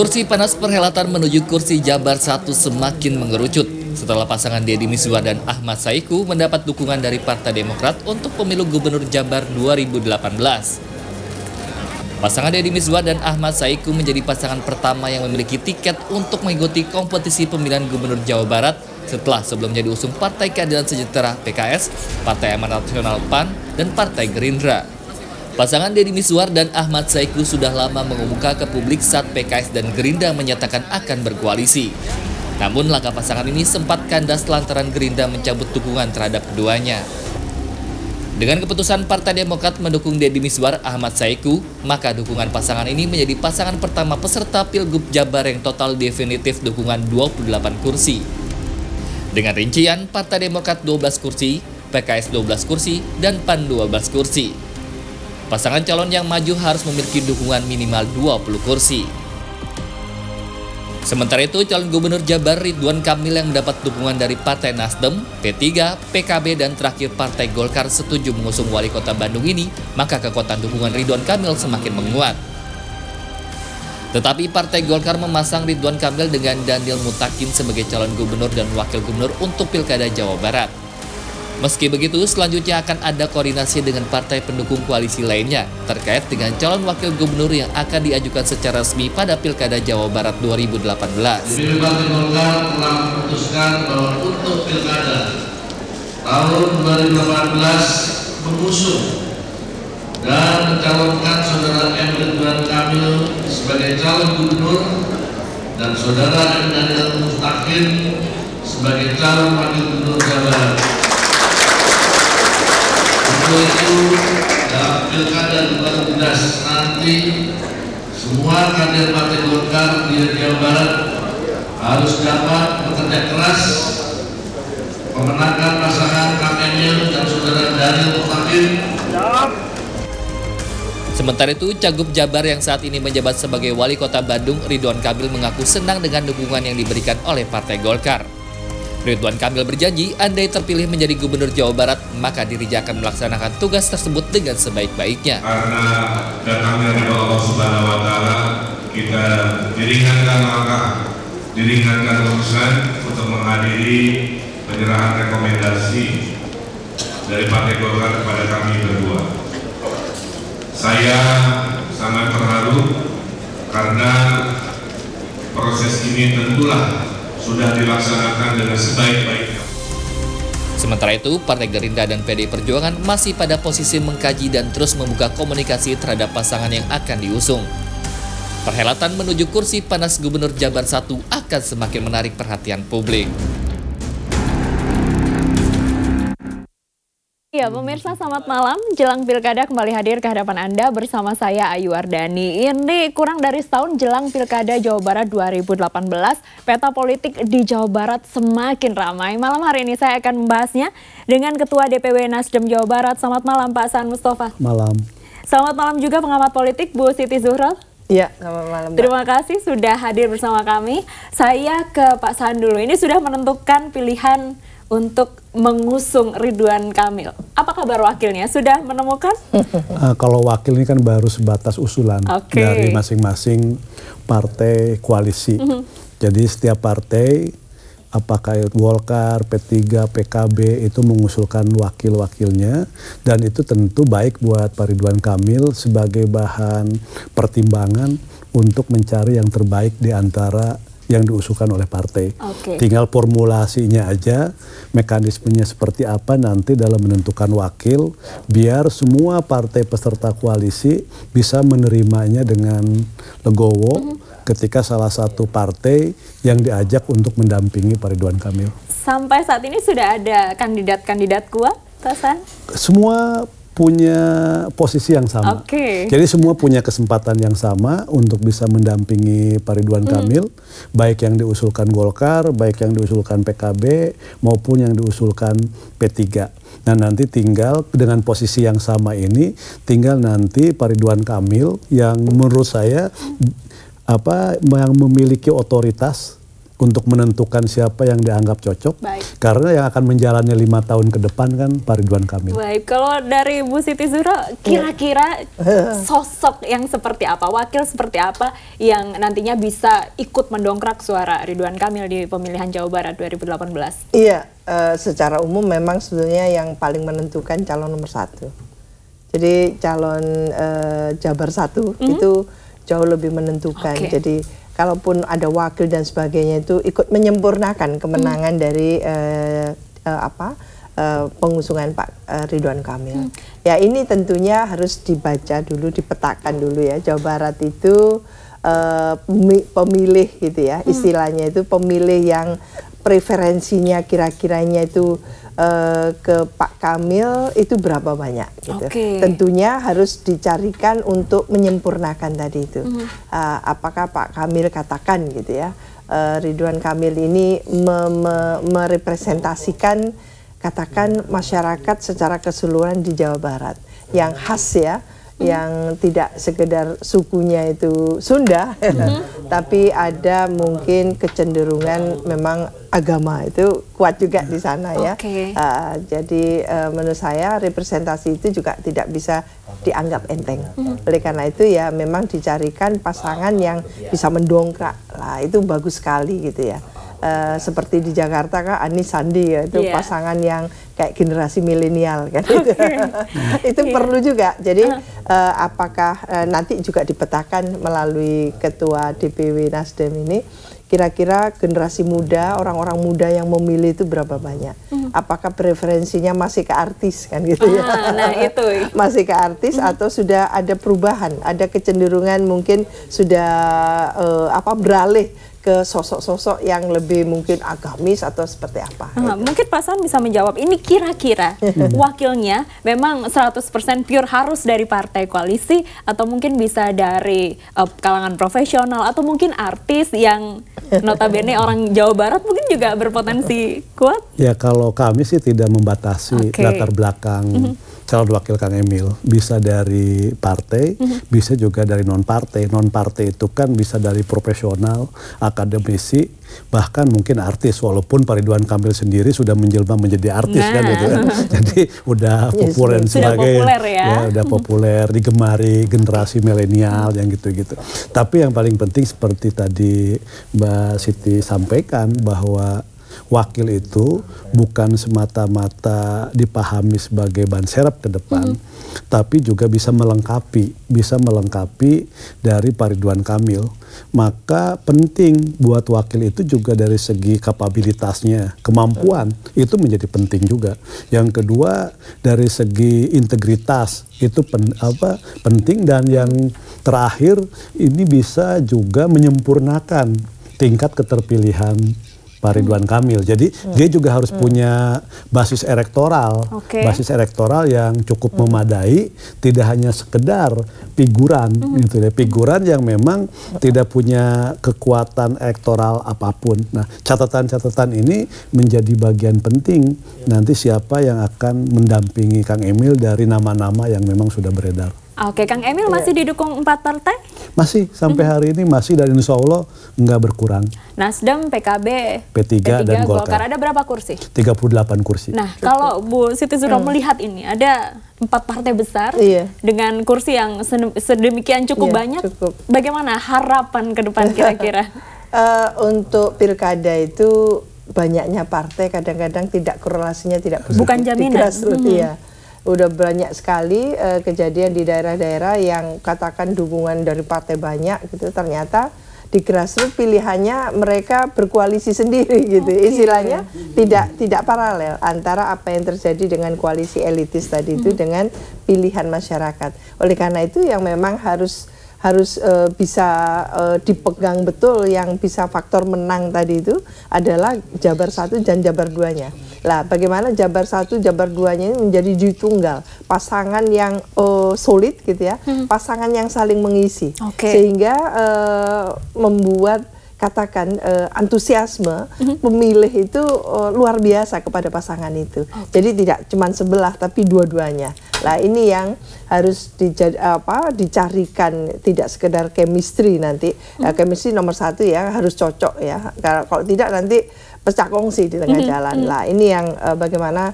Kursi panas perhelatan menuju kursi Jabar 1 semakin mengerucut setelah pasangan Deddy Mizwar dan Ahmad Saiku mendapat dukungan dari Partai Demokrat untuk pemilu Gubernur Jabar 2018. Pasangan Deddy Mizwar dan Ahmad Saiku menjadi pasangan pertama yang memiliki tiket untuk mengikuti kompetisi pemilihan Gubernur Jawa Barat setelah sebelumnya diusung Partai Keadilan Sejahtera (PKS), Partai Amanat Nasional (PAN), dan Partai Gerindra. Pasangan Deddy Mizwar dan Ahmad Saiku sudah lama mengemuka ke publik saat PKS dan Gerindra menyatakan akan berkoalisi. Namun langkah pasangan ini sempat kandas lantaran Gerindra mencabut dukungan terhadap keduanya. Dengan keputusan Partai Demokrat mendukung Deddy Mizwar Ahmad Saiku, maka dukungan pasangan ini menjadi pasangan pertama peserta Pilgub Jabar yang total definitif dukungan 28 kursi. Dengan rincian Partai Demokrat 12 kursi, PKS 12 kursi, dan PAN 12 kursi. Pasangan calon yang maju harus memiliki dukungan minimal 20 kursi. Sementara itu, calon Gubernur Jabar Ridwan Kamil yang mendapat dukungan dari Partai Nasdem, P3, PKB, dan terakhir Partai Golkar setuju mengusung wali kota Bandung ini, maka kekuatan dukungan Ridwan Kamil semakin menguat. Tetapi Partai Golkar memasang Ridwan Kamil dengan Daniel Mutakin sebagai calon gubernur dan wakil gubernur untuk Pilkada Jawa Barat. Meski begitu, selanjutnya akan ada koordinasi dengan partai pendukung koalisi lainnya terkait dengan calon wakil gubernur yang akan diajukan secara resmi pada Pilkada Jawa Barat 2018. DPP Partai Golkar telah memutuskan bahwa untuk Pilkada tahun 2018 mengusung dan mencalonkan Saudara M. Ridwan Kamil sebagai calon gubernur dan Saudara M. Daniel Mutakin sebagai calon wakil gubernur Jawa Barat. Untuk itu, dalam Pilkada 2019 nanti semua kader Partai Golkar di Jawa Barat harus dapat bekerja keras memenangkan pasangan Kang Emil dan Saudara Daniel Mutakin. Sementara itu, Cagup Jabar yang saat ini menjabat sebagai wali kota Bandung, Ridwan Kamil mengaku senang dengan dukungan yang diberikan oleh Partai Golkar. Ridwan Kamil berjanji, andai terpilih menjadi Gubernur Jawa Barat, maka dirinya akan melaksanakan tugas tersebut dengan sebaik-baiknya. Karena datangnya dari Allah Subhanahu Wa Taala, kita diringankan langkah, diringankan urusan untuk menghadiri penyerahan rekomendasi dari Partai Golkar kepada kami berdua. Saya sangat terharu karena proses ini tentulah sudah dilaksanakan dengan sebaik-baiknya. Sementara itu, Partai Gerindra dan PDI Perjuangan masih pada posisi mengkaji dan terus membuka komunikasi terhadap pasangan yang akan diusung. Perhelatan menuju kursi panas Gubernur Jabar 1 akan semakin menarik perhatian publik. Ya, pemirsa, selamat malam. Jelang Pilkada kembali hadir ke hadapan Anda bersama saya Ayu Wardani. Ini kurang dari setahun jelang Pilkada Jawa Barat 2018, peta politik di Jawa Barat semakin ramai. Malam hari ini saya akan membahasnya dengan Ketua DPW Nasdem Jawa Barat. Selamat malam Pak Saan Mustafa. Malam. Selamat malam juga pengamat politik Bu Siti Zuhro. Iya, selamat malam. Terima kasih sudah hadir bersama kami. Saya ke Pak Saan dulu. Ini sudah menentukan pilihan untuk mengusung Ridwan Kamil. Apa kabar wakilnya? Sudah menemukan? Kalau wakil ini kan baru sebatas usulan dari masing-masing partai koalisi. Jadi setiap partai, apakah Golkar, P3, PKB itu mengusulkan wakil-wakilnya, dan itu tentu baik buat Pak Ridwan Kamil sebagai bahan pertimbangan untuk mencari yang terbaik di antara yang diusulkan oleh partai. Tinggal formulasinya aja, mekanismenya seperti apa nanti dalam menentukan wakil, biar semua partai peserta koalisi bisa menerimanya dengan legowo ketika salah satu partai yang diajak untuk mendampingi Pak Ridwan Kamil. Sampai saat ini sudah ada kandidat-kandidat kuat, Pak Saan? Semua punya posisi yang sama. Jadi semua punya kesempatan yang sama untuk bisa mendampingi Pak Ridwan Kamil, baik yang diusulkan Golkar, baik yang diusulkan PKB, maupun yang diusulkan P3. Nah, nanti tinggal dengan posisi yang sama ini, tinggal nanti Pak Ridwan Kamil yang menurut saya yang memiliki otoritas untuk menentukan siapa yang dianggap cocok. Baik. Karena yang akan menjalani 5 tahun ke depan kan Pak Ridwan Kamil. Baik, kalau dari Bu Siti Zuhro, kira-kira sosok yang seperti apa, wakil seperti apa yang nantinya bisa ikut mendongkrak suara Ridwan Kamil di pemilihan Jawa Barat 2018? Iya, secara umum memang sebetulnya yang paling menentukan calon nomor 1. Jadi calon Jabar 1 itu jauh lebih menentukan. Jadi kalaupun ada wakil dan sebagainya itu ikut menyempurnakan kemenangan dari pengusungan Pak Ridwan Kamil. Ya ini tentunya harus dibaca dulu, dipetakan dulu ya. Jawa Barat itu pemilih gitu ya, istilahnya itu pemilih yang preferensinya kira-kiranya itu ke Pak Kamil itu berapa banyak gitu. Tentunya harus dicarikan untuk menyempurnakan tadi itu. Apakah Pak Kamil katakan gitu ya, Ridwan Kamil ini merepresentasikan katakan masyarakat secara keseluruhan di Jawa Barat yang khas ya, yang tidak sekedar sukunya itu Sunda, tapi ada mungkin kecenderungan memang agama itu kuat juga di sana ya. Jadi menurut saya representasi itu juga tidak bisa dianggap enteng. Oleh karena itu ya memang dicarikan pasangan yang bisa mendongkrak lah, itu bagus sekali gitu ya. Seperti di Jakarta kan Anies Sandi ya, itu pasangan yang kayak generasi milenial kan. Itu perlu juga. Jadi apakah nanti juga dipetakan melalui ketua DPW Nasdem ini, kira-kira generasi muda, orang-orang muda yang memilih itu berapa banyak? Apakah preferensinya masih ke artis kan gitu ya? Nah itu masih ke artis atau sudah ada perubahan, ada kecenderungan mungkin sudah beralih ke sosok-sosok yang lebih mungkin agamis atau seperti apa. Mungkin Pak San bisa menjawab, ini kira-kira wakilnya memang 100% pure harus dari partai koalisi atau mungkin bisa dari kalangan profesional atau mungkin artis yang notabene orang Jawa Barat mungkin juga berpotensi kuat? Ya kalau kami sih tidak membatasi latar belakang calon wakil Kang Emil, bisa dari partai, bisa juga dari non-partai. Non-partai itu kan bisa dari profesional, akademisi, bahkan mungkin artis, walaupun Pak Ridwan Kamil sendiri sudah menjelma menjadi artis kan gitu kan. Jadi udah populer sebagai udah populer, digemari generasi milenial yang gitu-gitu. Tapi yang paling penting seperti tadi Mbak Siti sampaikan bahwa wakil itu bukan semata-mata dipahami sebagai ban serap ke depan, tapi juga bisa melengkapi dari Pak Ridwan Kamil. Maka penting buat wakil itu juga dari segi kapabilitasnya, kemampuan itu menjadi penting juga. Yang kedua dari segi integritas itu penting, dan yang terakhir ini bisa juga menyempurnakan tingkat keterpilihan Pak Ridwan Kamil. Jadi dia juga harus punya basis elektoral, yang cukup memadai, tidak hanya sekedar figuran gitu ya, figuran yang memang tidak punya kekuatan elektoral apapun. Nah, catatan-catatan ini menjadi bagian penting nanti siapa yang akan mendampingi Kang Emil dari nama-nama yang memang sudah beredar. Oke, Kang Emil masih didukung 4 partai? Masih, sampai hari ini masih, dan insya Allah nggak berkurang. Nasdem, PKB, P3 dan Golkar. Ada berapa kursi? 38 kursi. Nah, kalau Bu Siti Zuhro melihat ini, ada 4 partai besar dengan kursi yang sedemikian cukup banyak. Bagaimana harapan ke depan kira-kira? Untuk pilkada itu banyaknya partai kadang-kadang tidak korelasinya tidak positif. Bukan jaminan. Udah banyak sekali kejadian di daerah-daerah yang katakan dukungan dari partai banyak gitu, ternyata di grassroots pilihannya mereka berkoalisi sendiri gitu. Istilahnya tidak paralel antara apa yang terjadi dengan koalisi elitis tadi itu dengan pilihan masyarakat. Oleh karena itu yang memang harus bisa dipegang betul, yang bisa faktor menang tadi itu adalah Jabar 1 dan Jabar 2-nya. Lah, bagaimana Jabar 1, Jabar 2-nya ini menjadi tunggal, pasangan yang solid gitu ya, pasangan yang saling mengisi, sehingga membuat katakan antusiasme pemilih itu luar biasa kepada pasangan itu. Jadi tidak cuma sebelah tapi dua-duanya. Nah ini yang harus dicarikan, tidak sekedar chemistry nanti. Chemistry nomor satu ya, harus cocok ya. Kalau tidak nanti pecah kongsi di tengah jalan. Lah ini yang bagaimana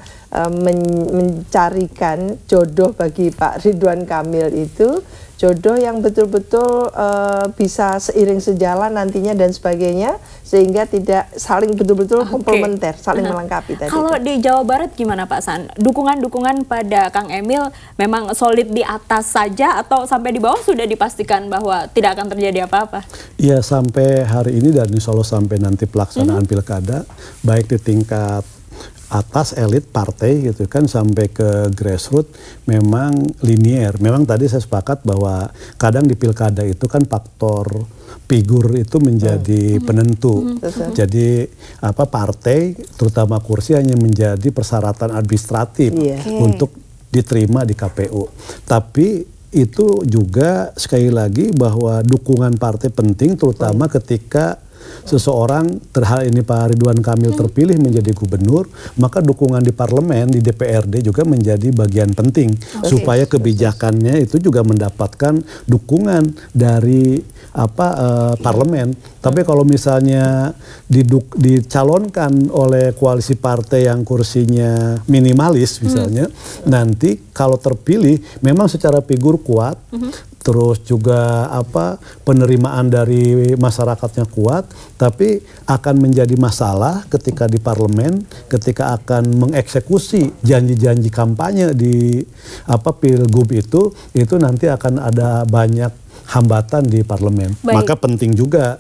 mencarikan jodoh bagi Pak Ridwan Kamil itu, jodoh yang betul-betul bisa seiring sejalan nantinya dan sebagainya, sehingga tidak saling betul-betul komplementer, saling melengkapi tadi. Kalau di Jawa Barat gimana Pak San? Dukungan-dukungan pada Kang Emil memang solid di atas saja atau sampai di bawah sudah dipastikan bahwa tidak akan terjadi apa-apa? Iya, sampai hari ini dan insya Allah sampai nanti pelaksanaan pilkada, baik di tingkat atas elit partai gitu kan sampai ke grassroots memang linier. Memang tadi saya sepakat bahwa kadang di pilkada itu kan faktor figur itu menjadi penentu. Jadi partai terutama kursi hanya menjadi persyaratan administratif untuk diterima di KPU. Tapi itu juga sekali lagi bahwa dukungan partai penting terutama ketika seseorang, terhal ini Pak Ridwan Kamil terpilih menjadi gubernur, maka dukungan di parlemen, di DPRD juga menjadi bagian penting supaya kebijakannya itu juga mendapatkan dukungan dari parlemen. Tapi kalau misalnya dicalonkan oleh koalisi partai yang kursinya minimalis misalnya, nanti kalau terpilih memang secara figur kuat, terus juga penerimaan dari masyarakatnya kuat, tapi akan menjadi masalah ketika di parlemen, ketika akan mengeksekusi janji-janji kampanye di pilgub itu nanti akan ada banyak hambatan di parlemen. Maka penting juga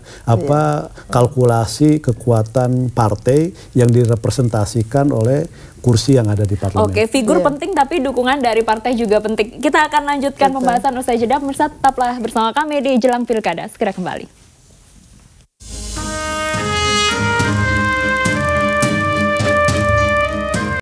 kalkulasi kekuatan partai yang direpresentasikan oleh kursi yang ada di parlemen. Oke, figur penting tapi dukungan dari partai juga penting. Kita akan lanjutkan pembahasan usai jeda. Pemirsa tetaplah bersama kami di Jelang Pilkada. Segera kembali.